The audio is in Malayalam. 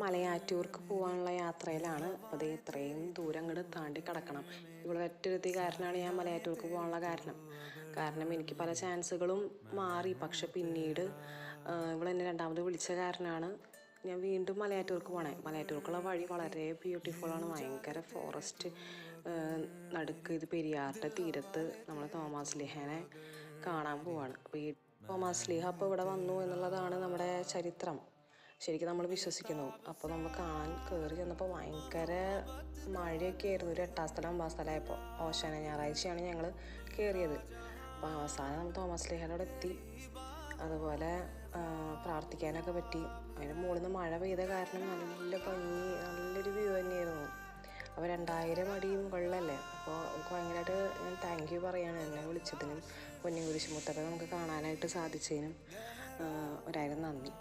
മലയാറ്റൂർക്ക് പോകാനുള്ള യാത്രയിലാണ്. അപ്പോൾ അത് ഇത്രയും ദൂരം അങ്ങോട്ട് താണ്ടി കിടക്കണം. ഇവിടെ ഒറ്റൊരുത്തി കാരണമാണ് ഞാൻ മലയാറ്റൂർക്ക് പോകാനുള്ള കാരണം എനിക്ക് പല ചാൻസുകളും മാറി. പക്ഷെ പിന്നീട് ഇവളെന്നെ രണ്ടാമത് വിളിച്ച കാരണമാണ് ഞാൻ വീണ്ടും മലയാറ്റൂർക്ക് പോകണേ. മലയാറ്റൂർക്കുള്ള വഴി വളരെ ബ്യൂട്ടിഫുള്ളാണ്. ഭയങ്കര ഫോറസ്റ്റ് നടുക്ക് ഇത് പെരിയാറിൻ്റെ തീരത്ത് നമ്മൾ തോമാശ്ലീഹാനെ കാണാൻ പോവാണ്. അപ്പോൾ ഈ തോമാശ്ലീഹ അപ്പോൾ ഇവിടെ വന്നു എന്നുള്ളതാണ് നമ്മുടെ ചരിത്രം. ശരിക്കും നമ്മൾ വിശ്വസിക്കുന്നു. അപ്പോൾ നമ്മൾ കാണാൻ കയറി ചെന്നപ്പോൾ ഭയങ്കര മഴയൊക്കെ ആയിരുന്നു. ഒരു 8-ാം സ്ഥലം 9-ാം സ്ഥലമായപ്പോൾ ഓശാന ഞായറാഴ്ചയാണ് ഞങ്ങൾ കയറിയത്. അപ്പോൾ അവസാനം നമ്മൾ തോമാശ്ലീഹയുടെ അവിടെ എത്തി. അതുപോലെ പ്രാർത്ഥിക്കാനൊക്കെ പറ്റി. അതിന് മുകളിൽ നിന്ന് മഴ പെയ്ത കാരണം നല്ല ഭംഗി, നല്ലൊരു വ്യൂ തന്നെയായിരുന്നു. അപ്പോൾ 2000 അടി മുകളിലല്ലേ. അപ്പോൾ നമുക്ക് ഭയങ്കരമായിട്ട് ഞാൻ താങ്ക് യു പറയാണ് എന്നെ വിളിച്ചതിനും പൊന്നിൻ കുരിശുമുത്തൊക്കെ നമുക്ക് കാണാനായിട്ട് സാധിച്ചതിനും 1000 നന്ദി.